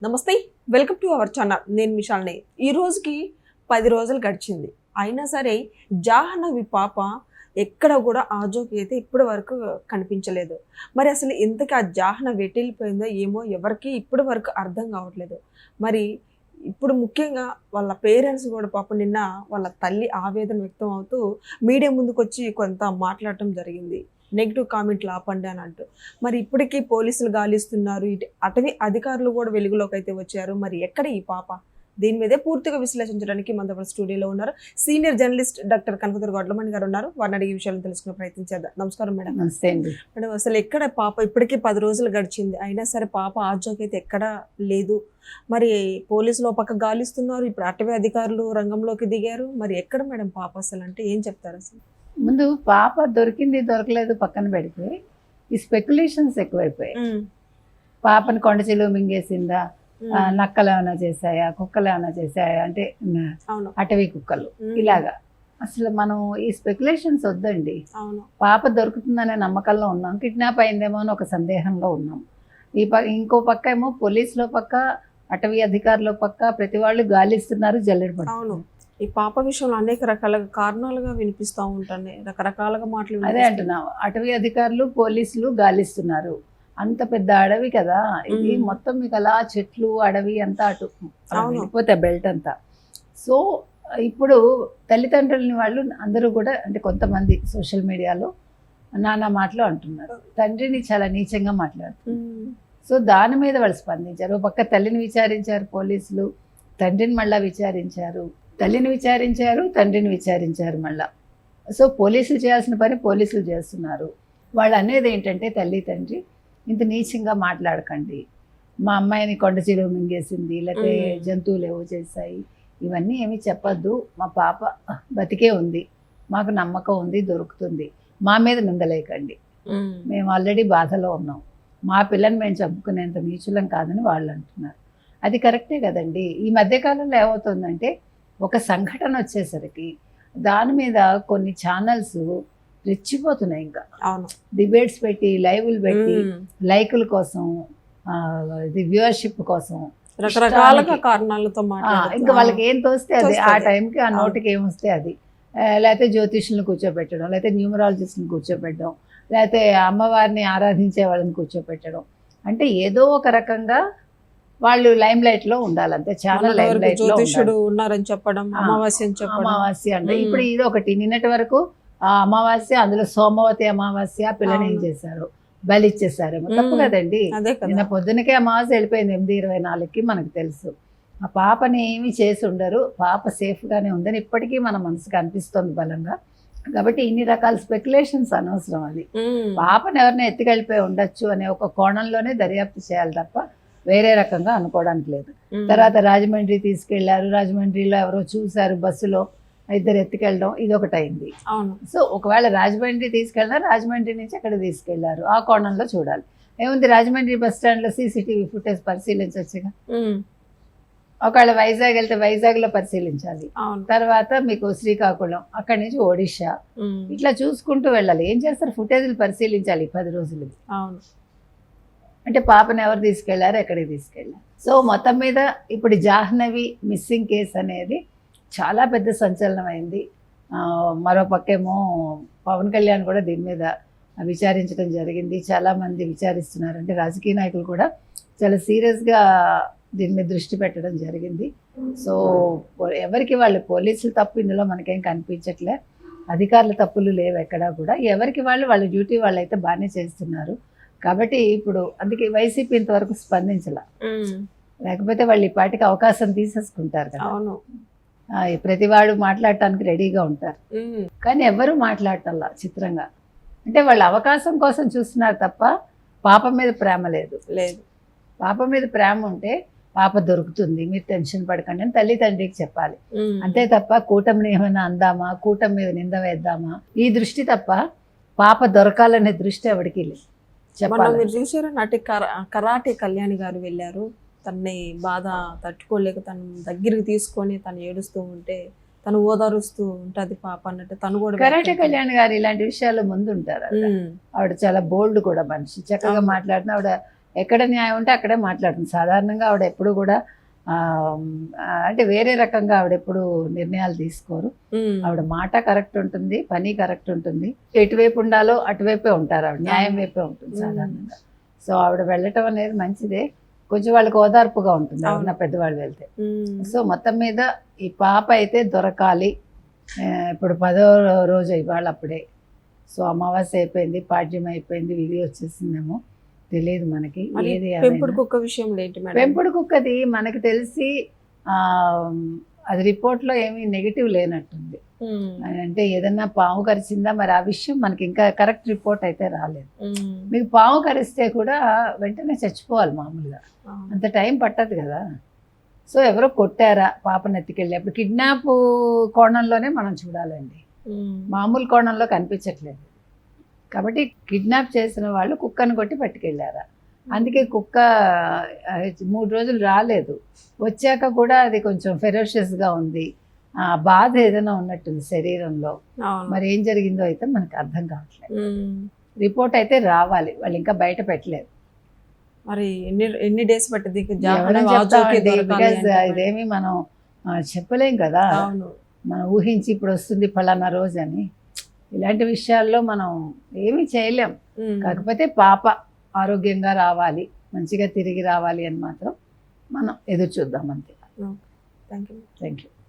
నమస్తే, welcome to our channel. నేను మిషాల్ని. ఈ రోజుకి 10 రోజులు గడిచింది. అయినా సరే జాహ్నవి పాప ఎక్కడ కూడా ఆజోకి అయితే ఇప్పటి వరకు కనిపించలేదు. మరి అసలు ఇంతకీ ఆ జాహ్నవి ఎటు వెళ్ళిపోయిందో ఏమో ఎవరికి ఇప్పటి వరకు అర్థం కావట్లేదు. మరి ఇప్పుడు ముఖ్యంగా వాళ్ళ పేరెంట్స్ కూడా పాపం నిన్న వాళ్ళ తల్లి ఆవేదన వ్యక్తం అవుతూ మీడియా ముందుకు వచ్చి కొంత మాట్లాడటం జరిగింది. నెగిటివ్ కామెంట్లు ఆపండి అని అంటూ. మరి ఇప్పటికీ పోలీసులు గాలిస్తున్నారు. ఇటు అటవీ అధికారులు కూడా వెలుగులోకి అయితే వచ్చారు. మరి ఎక్కడ ఈ పాప? దీని మీదే పూర్తిగా విశ్లేషించడానికి మన దగ్గర స్టూడియోలో ఉన్నారు senior journalist doctor Kanakadurga Vadlamani గారు ఉన్నారు. వారిని అడిగే విషయాలను తెలుసుకునే ప్రయత్నం చేద్దాం. నమస్కారం మేడం. నమస్తే అండి. మేడం, అసలు ఎక్కడ పాప? ఇప్పటికీ 10 రోజులు గడిచింది. అయినా సరే పాప ఆచూకీ అయితే ఎక్కడా లేదు. మరి పోలీసులు ఒక పక్క గాలిస్తున్నారు, ఇప్పుడు అటవీ అధికారులు రంగంలోకి దిగారు. మరి ఎక్కడ మేడం పాప అసలు? అంటే ఏం చెప్తారు అసలు? ముందు పాప దొరికింది దొరకలేదు పక్కన పెడితే ఈ స్పెక్యులేషన్స్ ఎక్కువైపోయాయి. పాపని కొండ చెలువ మింగేసిందా, నక్కలు ఏమైనా చేశాయా, కుక్కలు ఏమైనా చేశాయా అంటే అటవీ కుక్కలు ఇలాగా. అసలు మనం ఈ స్పెక్యులేషన్స్ వద్దండి. పాప దొరుకుతుందనే నమ్మకంలో ఉన్నాం. కిడ్నాప్ అయిందేమో అని ఒక సందేహంలో ఉన్నాం. ఇంకో పక్క ఏమో పోలీసులో పక్క, అటవీ అధికారుల పక్క ప్రతి వాళ్ళు గాలిస్తున్నారు, జల్లెడ పడుతున్నారు. ఈ పాప విషయంలో అనేక రకాల కారణాలుగా వినిపిస్తూ ఉంటాయి, రకరకాలుగా మాటలు. అదే అంటున్నాం, అటవీ అధికారులు పోలీసులు గాలిస్తున్నారు. అంత పెద్ద అడవి కదా ఇది, మొత్తం మీకు అలా చెట్లు అడవి అంతా అటు వెళ్ళిపోతే బెల్ట్ అంతా. సో ఇప్పుడు తల్లిదండ్రులని వాళ్ళు అందరూ కూడా అంటే కొంతమంది సోషల్ మీడియాలో నానా మాటలు అంటున్నారు, తండ్రిని చాలా నీచంగా మాట్లాడుతున్నారు. సో దాని మీద వాళ్ళు స్పందించారు. ఒక పక్క తల్లిని విచారించారు పోలీసులు, తండ్రిని మళ్ళీ విచారించారు, తల్లిని విచారించారు, తండ్రిని విచారించారు మళ్ళా. సో పోలీసులు చేయాల్సిన పని పోలీసులు చేస్తున్నారు. వాళ్ళు అనేది ఏంటంటే తల్లి తండ్రి ఇంత నీచంగా మాట్లాడకండి, మా అమ్మాయిని కొండ చెలువ మింగేసింది, లేకపోతే జంతువులు ఏవో చేశాయి, ఇవన్నీ ఏమీ చెప్పొద్దు. మా పాప బతికే ఉంది, మాకు నమ్మకం ఉంది, దొరుకుతుంది, మా మీద నిందలేకండి, మేము ఆల్రెడీ బాధలో ఉన్నాం, మా పిల్లని మేము చంపుకునేంత నీచులం కాదని వాళ్ళు అంటున్నారు. అది కరెక్టే కదండి. ఈ మధ్యకాలంలో ఏమవుతుందంటే ఒక సంఘటన వచ్చేసరికి దాని మీద కొన్ని ఛానల్స్ రెచ్చిపోతున్నాయి. ఇంకా డిబేట్స్ పెట్టి, లైవ్లు పెట్టి, లైకుల కోసం, వ్యూవర్షిప్ కోసం, రకరకాల కారణాలతో ఇంకా వాళ్ళకి ఏం తోస్తే అది, ఆ టైంకి ఆ నోటికి ఏమొస్తే అది, లేకపోతే జ్యోతిష్యులను కూర్చోబెట్టడం, లేకపోతే న్యూమరాలజిస్ట్ని కూర్చోబెట్టడం, లేకపోతే అమ్మవారిని ఆరాధించే వాళ్ళని కూర్చోబెట్టడం, అంటే ఏదో ఒక రకంగా వాళ్ళు లైమ్ లైట్ లో ఉండాలంతే. చాలా లైమ్ లైట్ లో ఉన్నారని చెప్పడం, అమావాస్య అంటే ఇప్పుడు ఇది ఒకటి. నిన్నటి వరకు అమావాస్య, అందులో సోమవతి అమావాస్య, పిల్లని ఏం చేశారు, బలిచ్చేసారేమో, తప్పు కదండి. నిన్న పొద్దునకే అమావాస్య వెళ్ళిపోయింది 8:24కి, మనకు తెలుసు. ఆ పాపని ఏమి చేసి ఉండరు, పాప సేఫ్ గానే ఉందని ఇప్పటికీ మన మనసుకు అనిపిస్తుంది బలంగా. కాబట్టి ఇన్ని రకాల స్పెక్యులేషన్స్ అనవసరం. అది పాపను ఎవరిని ఎత్తుకెళ్ళిపోయి ఉండొచ్చు అనే ఒక కోణంలోనే దర్యాప్తు చేయాలి తప్ప వేరే రకంగా అనుకోవడానికి లేదు. తర్వాత రాజమండ్రి తీసుకెళ్లారు, రాజమండ్రిలో ఎవరో చూశారు బస్సులో, ఇద్దరు ఎత్తుకెళ్ళడం, ఇది ఒకటి అయింది. సో ఒకవేళ రాజమండ్రి తీసుకెళ్ళినా రాజమండ్రి నుంచి అక్కడ తీసుకెళ్లారు, ఆ కోణంలో చూడాలి. ఏముంది, రాజమండ్రి బస్ స్టాండ్ లో సీసీటీవీ ఫుటేజ్ పరిశీలించవచ్చుగా. ఒకవేళ వైజాగ్ వెళ్తే వైజాగ్ లో పరిశీలించాలి. తర్వాత మీకు శ్రీకాకుళం, అక్కడి నుంచి ఒడిషా, ఇట్లా చూసుకుంటూ వెళ్ళాలి. ఏం చేస్తారు, ఫుటేజ్లు పరిశీలించాలి 10 రోజులు. అంటే పాపను ఎవరు తీసుకెళ్లారు, ఎక్కడికి తీసుకెళ్లారు. సో మొత్తం మీద ఇప్పుడు జాహ్నవి మిస్సింగ్ కేసు అనేది చాలా పెద్ద సంచలనమైంది. మరో పక్కేమో పవన్ కళ్యాణ్ కూడా దీని మీద విచారించడం జరిగింది. చాలామంది విచారిస్తున్నారు, అంటే రాజకీయ నాయకులు కూడా చాలా సీరియస్గా దీని మీద దృష్టి పెట్టడం జరిగింది. సో ఎవరికి వాళ్ళు, పోలీసులు తప్పు ఇందులో మనకేం కనిపించట్లే, అధికారుల తప్పులు లేవు ఎక్కడా కూడా. ఎవరికి వాళ్ళు వాళ్ళ డ్యూటీ వాళ్ళు అయితే బాగానే చేస్తున్నారు. కాబట్టి ఇప్పుడు అందుకే వైసీపీ ఇంతవరకు స్పందించాల, లేకపోతే వాళ్ళు ఈ పార్టీకి అవకాశం తీసేసుకుంటారు కదా. ప్రతివాడు మాట్లాడటానికి రెడీగా ఉంటారు, కానీ ఎవరు మాట్లాడటంలా చిత్రంగా. అంటే వాళ్ళు అవకాశం కోసం చూస్తున్నారు తప్ప పాప మీద ప్రేమ లేదు. పాప మీద ప్రేమ ఉంటే పాప దొరుకుతుంది, మీరు టెన్షన్ పడకండి అని తల్లి తండ్రికి చెప్పాలి. అంతే తప్ప కూటమిని ఏమైనా అందామా, కూటమి మీద నింద వేద్దామా, ఈ దృష్టి తప్ప పాప దొరకాలనే దృష్టి ఎవరికి లేదు. మీరు చూసారా, నాటి కరాటే కళ్యాణి గారు వెళ్ళారు, తనని బాధ తట్టుకోలేక తను దగ్గరికి తీసుకొని తను ఏడుస్తూ ఉంటే తను ఓదారుస్తూ ఉంటుంది పాప అన్నట్టు. తను కూడా కరాటే కళ్యాణ్ గారు ఇలాంటి విషయాల్లో ముందు ఉంటారు. ఆవిడ చాలా బోల్డ్ కూడా మనిషి, చక్కగా మాట్లాడిన ఆవిడ ఎక్కడ న్యాయం ఉంటే అక్కడే మాట్లాడుతుంది. సాధారణంగా ఆవిడ ఎప్పుడు కూడా అంటే వేరే రకంగా ఆవిడ ఎప్పుడు నిర్ణయాలు తీసుకోరు. ఆవిడ మాట కరెక్ట్ ఉంటుంది, పని కరెక్ట్ ఉంటుంది. ఎటువైపు ఉండాలో అటువైపే ఉంటారు ఆవిడ, న్యాయం వైపే ఉంటుంది సాధారణంగా. సో ఆవిడ వెళ్ళటం అనేది మంచిదే, కొంచెం వాళ్ళకి ఓదార్పుగా ఉంటుంది ఎవరన్నా పెద్దవాళ్ళు వెళ్తే. సో మొత్తం మీద ఈ పాప అయితే దొరకాలి. ఇప్పుడు 10వ రోజు ఇవాళ అప్పుడే. సో అమావాస్య అయిపోయింది, పాడ్యం అయిపోయింది, విధి వచ్చేసిందేమో తెలియదు మనకి. ఏది పెంపుడు కుక్క విషయంలో ఏంటి మేడం? పెంపుడు కుక్కది మనకి తెలిసి అది రిపోర్ట్లో ఏమీ నెగిటివ్ లేనట్టుంది. అంటే ఏదన్నా పాము కరిచిందా మరి ఆ విషయం మనకి ఇంకా కరెక్ట్ రిపోర్ట్ అయితే రాలేదు. మీకు పాము కరిస్తే కూడా వెంటనే చచ్చిపోవాలి మామూలుగా, అంత టైం పట్టదు కదా. సో ఎవరో కొట్టారా పాపను ఎత్తుకెళ్ళి, అప్పుడు కిడ్నాప్ కోణంలోనే మనం చూడాలండి, మామూలు కోణంలో కనిపించట్లేదు. కాబట్టి కిడ్నాప్ చేసిన వాళ్ళు కుక్కను కొట్టి పట్టుకెళ్ళారా, అందుకే కుక్క 3 రోజులు రాలేదు. వచ్చాక కూడా అది కొంచెం ఫెరోషియస్గా ఉంది, బాధ ఏదైనా ఉన్నట్టుంది శరీరంలో. మరి ఏం జరిగిందో అయితే మనకు అర్థం కావట్లేదు. రిపోర్ట్ అయితే రావాలి, వాళ్ళు ఇంకా బయట పెట్టలేదు. మరి ఎన్ని డేస్ పట్టింది? ఇదేమి మనం చెప్పలేం కదా, మనం ఊహించి ఇప్పుడు వస్తుంది ఫలానా రోజు అని. ఇలాంటి విషయాల్లో మనం ఏమీ చేయలేం. కాకపోతే పాప ఆరోగ్యంగా రావాలి, మంచిగా తిరిగి రావాలి అని మాత్రం మనం ఎదురు చూద్దాం అంతే. Thank you. Thank you.